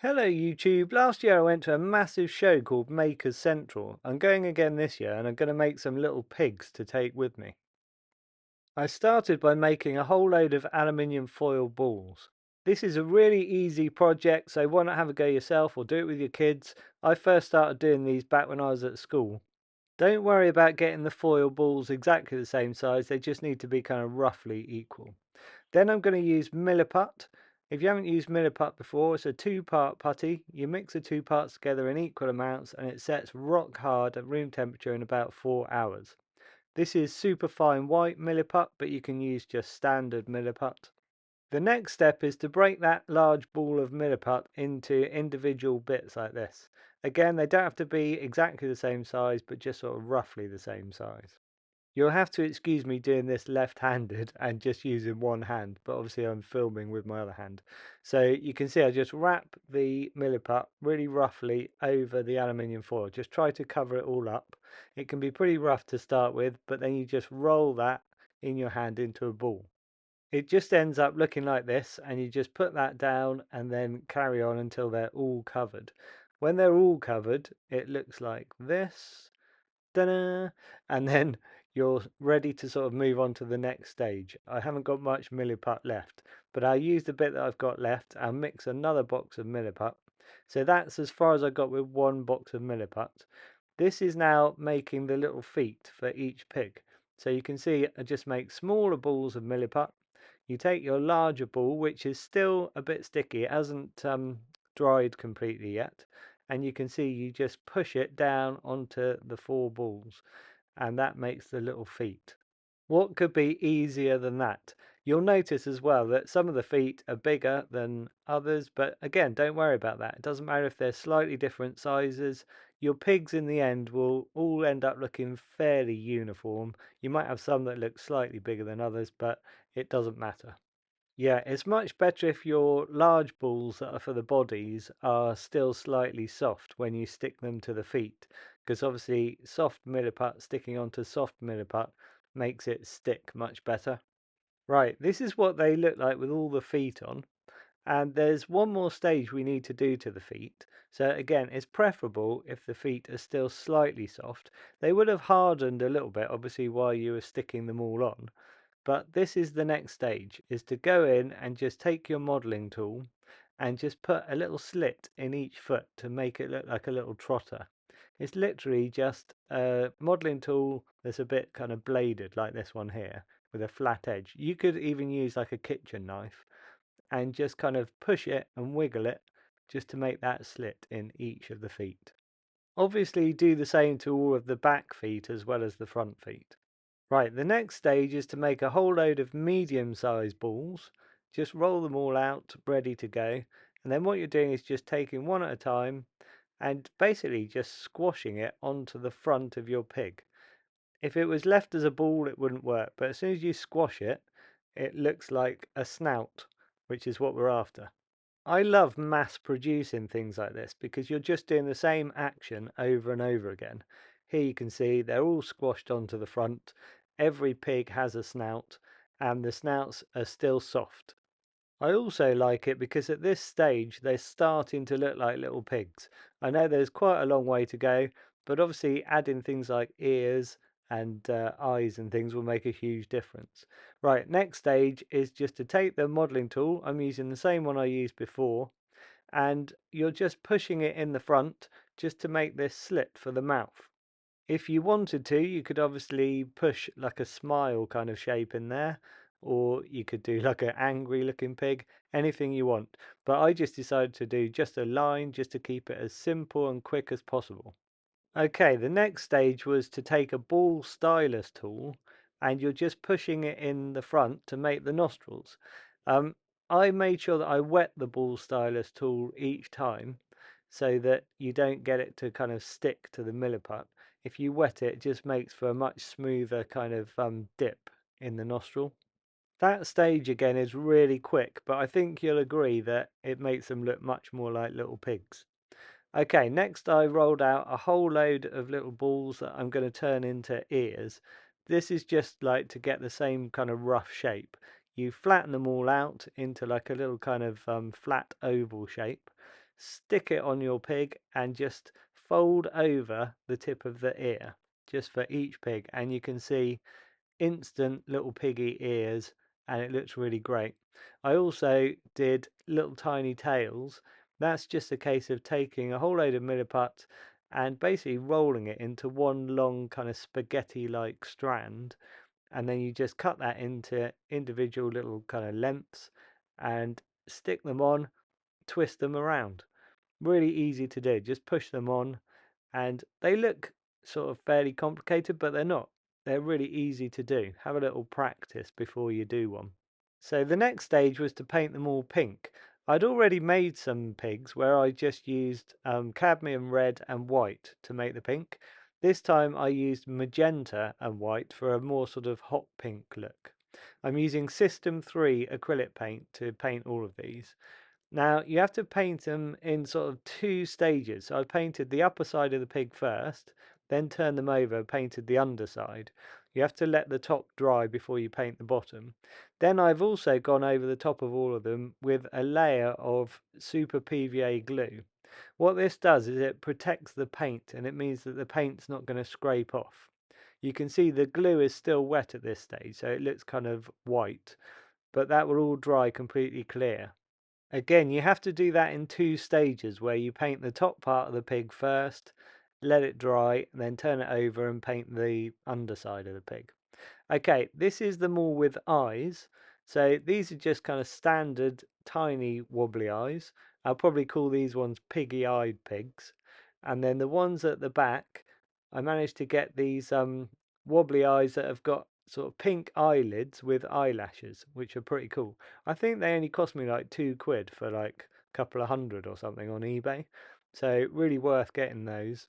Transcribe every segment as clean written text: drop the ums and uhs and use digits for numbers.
Hello YouTube. Last year I went to a massive show called Makers Central. I'm going again this year and I'm going to make some little pigs to take with me. I started by making a whole load of aluminium foil balls. This is a really easy project, so why not have a go yourself or do it with your kids. I first started doing these back when I was at school. Don't worry about getting the foil balls exactly the same size, they just need to be kind of roughly equal. Then I'm going to use MILLIPUT. If you haven't used MILLIPUT before, it's a two-part putty. You mix the two parts together in equal amounts and it sets rock hard at room temperature in about 4 hours. This is super fine white MILLIPUT, but you can use just standard MILLIPUT. The next step is to break that large ball of MILLIPUT into individual bits like this. Again, they don't have to be exactly the same size, but just sort of roughly the same size. You'll have to excuse me doing this left-handed and just using one hand, but obviously I'm filming with my other hand. So you can see I just wrap the milliput really roughly over the aluminium foil. Just try to cover it all up. It can be pretty rough to start with, but then you just roll that in your hand into a ball. It just ends up looking like this, and you just put that down and then carry on until they're all covered. When they're all covered, it looks like this. Ta-da! And then you're ready to sort of move on to the next stage. I haven't got much milliput left, but I'll use the bit that I've got left. I'll mix another box of milliput. So that's as far as I got with one box of milliput. This is now making the little feet for each pig. So you can see I just make smaller balls of milliput. You take your larger ball, which is still a bit sticky, it hasn't dried completely yet, and you can see you just push it down onto the 4 balls, and that makes the little feet. What could be easier than that? You'll notice as well that some of the feet are bigger than others, but again, don't worry about that. It doesn't matter if they're slightly different sizes. Your pigs in the end will all end up looking fairly uniform. You might have some that look slightly bigger than others, but it doesn't matter. Yeah, it's much better if your large balls that are for the bodies are still slightly soft when you stick them to the feet, because obviously soft milliput sticking onto soft milliput makes it stick much better. Right, this is what they look like with all the feet on, and there's one more stage we need to do to the feet. So again, it's preferable if the feet are still slightly soft. They would have hardened a little bit, obviously, while you were sticking them all on. But this is the next stage, is to go in and just take your modeling tool and just put a little slit in each foot to make it look like a little trotter. It's literally just a modeling tool that's a bit kind of bladed like this one here with a flat edge. You could even use like a kitchen knife and just kind of push it and wiggle it just to make that slit in each of the feet. Obviously do the same to all of the back feet as well as the front feet. Right, the next stage is to make a whole load of medium-sized balls. Just roll them all out, ready to go. And then what you're doing is just taking one at a time and basically just squashing it onto the front of your pig. If it was left as a ball, it wouldn't work, but as soon as you squash it, it looks like a snout, which is what we're after. I love mass producing things like this because you're just doing the same action over and over again. Here you can see they're all squashed onto the front. Every pig has a snout and the snouts are still soft. I also like it because at this stage they're starting to look like little pigs. I know there's quite a long way to go, but obviously adding things like ears and eyes and things will make a huge difference. Right, next stage is just to take the modeling tool. I'm using the same one I used before, and you're just pushing it in the front just to make this slit for the mouth. If you wanted to, you could obviously push like a smile kind of shape in there, or you could do like an angry looking pig, anything you want. But I just decided to do just a line just to keep it as simple and quick as possible. Okay, the next stage was to take a ball stylus tool and you're just pushing it in the front to make the nostrils. Um, I made sure that I wet the ball stylus tool each time so that you don't get it to kind of stick to the milliput. If you wet it, it just makes for a much smoother kind of dip in the nostril. That stage again is really quick, but I think you'll agree that it makes them look much more like little pigs. Okay, next I rolled out a whole load of little balls that I'm going to turn into ears. This is just like to get the same kind of rough shape. You flatten them all out into like a little kind of flat oval shape. stick it on your pig and just fold over the tip of the ear just for each pig, and you can see instant little piggy ears, and it looks really great. I also did little tiny tails. That's just a case of taking a whole load of milliput and basically rolling it into one long kind of spaghetti like strand, and then you just cut that into individual little kind of lengths and stick them on, twist them around. Really easy to do. Just push them on, and they look sort of fairly complicated, but they're not. They're really easy to do. Have a little practice before you do one. So the next stage was to paint them all pink. I'd already made some pigs where I just used cadmium red and white to make the pink. This time I used magenta and white for a more sort of hot pink look. I'm using System 3 acrylic paint to paint all of these. Now, you have to paint them in sort of two stages. So I painted the upper side of the pig first, then turned them over, painted the underside. You have to let the top dry before you paint the bottom. Then I've also gone over the top of all of them with a layer of super PVA glue. What this does is it protects the paint, and it means that the paint's not going to scrape off. You can see the glue is still wet at this stage, so it looks kind of white, but that will all dry completely clear. Again, you have to do that in two stages where you paint the top part of the pig first, let it dry, then turn it over and paint the underside of the pig. Okay, this is them all with eyes. So these are just kind of standard tiny wobbly eyes. I'll probably call these ones piggy-eyed pigs. And then the ones at the back, I managed to get these wobbly eyes that have got sort of pink eyelids with eyelashes, which are pretty cool. I think they only cost me like £2 for like a couple of hundred or something on eBay. So really worth getting those.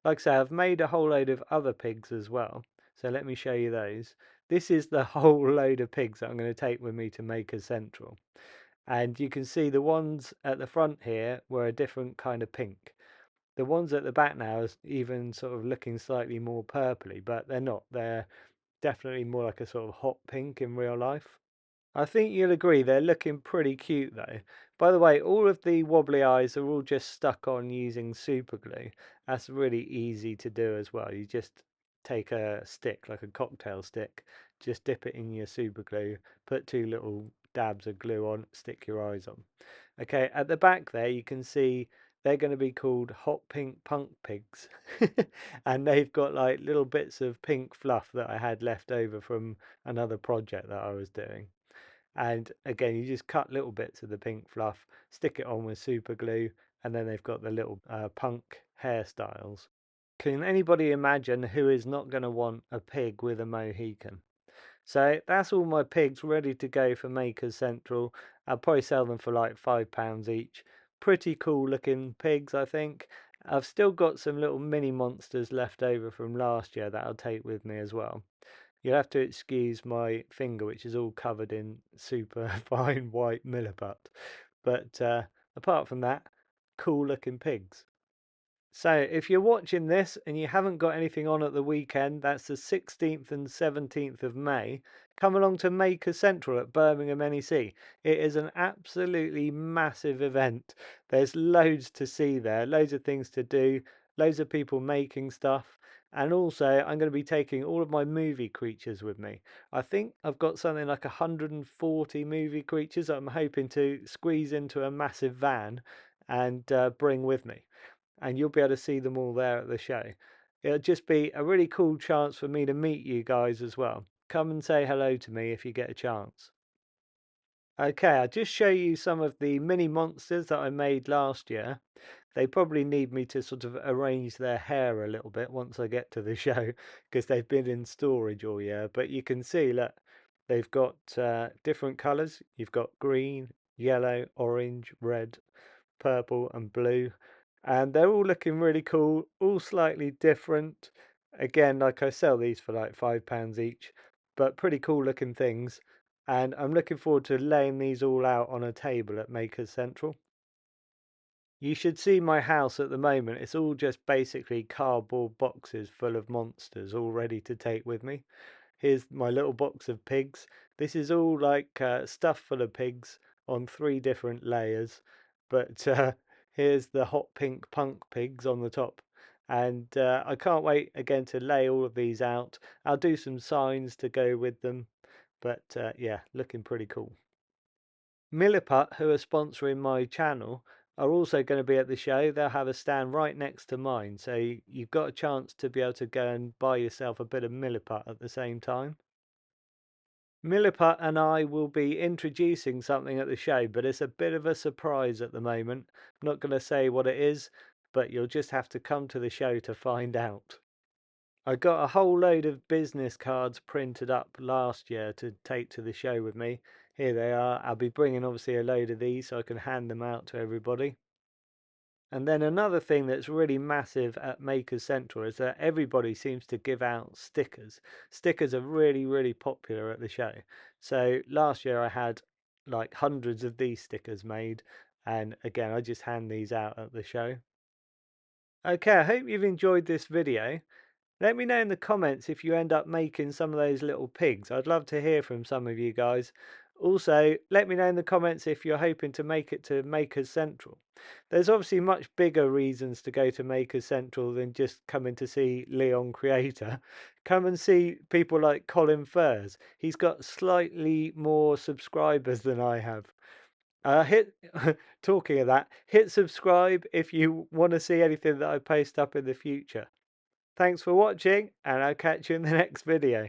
Like I say, I've made a whole load of other pigs as well. So let me show you those. This is the whole load of pigs that I'm going to take with me to Maker Central. And you can see the ones at the front here were a different kind of pink. The ones at the back now is even sort of looking slightly more purpley, but they're not. They're definitely more like a sort of hot pink in real life. I think you'll agree they're looking pretty cute though. By the way, all of the wobbly eyes are all just stuck on using super glue. That's really easy to do as well. You just take a stick, like a cocktail stick, just dip it in your super glue, put two little dabs of glue on, stick your eyes on. Okay, at the back there you can see they're going to be called hot pink punk pigs. And they've got like little bits of pink fluff that I had left over from another project that I was doing. And again, you just cut little bits of the pink fluff, stick it on with super glue, and then they've got the little punk hairstyles. Can anybody imagine who is not going to want a pig with a Mohican? So that's all my pigs ready to go for Makers Central. I'll probably sell them for like £5 each. Pretty cool looking pigs, I think. I've still got some little mini monsters left over from last year that I'll take with me as well. You'll have to excuse my finger, which is all covered in super fine white milliput. But apart from that, cool looking pigs. So if you're watching this and you haven't got anything on at the weekend, that's the 16th and 17th of May, come along to Maker Central at Birmingham NEC. It is an absolutely massive event. There's loads to see there, loads of things to do, loads of people making stuff. And also, I'm going to be taking all of my movie creatures with me. I think I've got something like 140 movie creatures that I'm hoping to squeeze into a massive van and bring with me, and you'll be able to see them all there at the show. It'll just be a really cool chance for me to meet you guys as well. Come and say hello to me if you get a chance. Okay, I'll just show you some of the mini monsters that I made last year. They probably need me to sort of arrange their hair a little bit once I get to the show because they've been in storage all year. But you can see, look, they've got different colours. You've got green, yellow, orange, red, purple and blue, and they're all looking really cool, all slightly different. Again, like I sell these for like £5 each, but pretty cool looking things, and I'm looking forward to laying these all out on a table at Makers Central. You should see my house at the moment. It's all just basically cardboard boxes full of monsters all ready to take with me. Here's my little box of pigs. This is all like stuff full of pigs on 3 different layers. But Here's the hot pink punk pigs on the top. And I can't wait again to lay all of these out. I'll do some signs to go with them. But yeah, looking pretty cool. Milliput, who are sponsoring my channel, are also going to be at the show. They'll have a stand right next to mine, so you've got a chance to be able to go and buy yourself a bit of Milliput at the same time. Milliput and I will be introducing something at the show, but it's a bit of a surprise at the moment. I'm not going to say what it is, but you'll just have to come to the show to find out. I got a whole load of business cards printed up last year to take to the show with me. Here they are. I'll be bringing obviously a load of these so I can hand them out to everybody. And then another thing that's really massive at Makers Central is that everybody seems to give out stickers. Stickers are really, really popular at the show. So last year I had like hundreds of these stickers made. And again, I just hand these out at the show. Okay, I hope you've enjoyed this video. Let me know in the comments if you end up making some of those little pigs. I'd love to hear from some of you guys. Also, let me know in the comments if you're hoping to make it to Makers Central. There's obviously much bigger reasons to go to Makers Central than just coming to see Leon Creator. Come and see people like Colin Furs. He's got slightly more subscribers than I have. Talking of that, hit subscribe if you want to see anything that I post up in the future. Thanks for watching, and I'll catch you in the next video.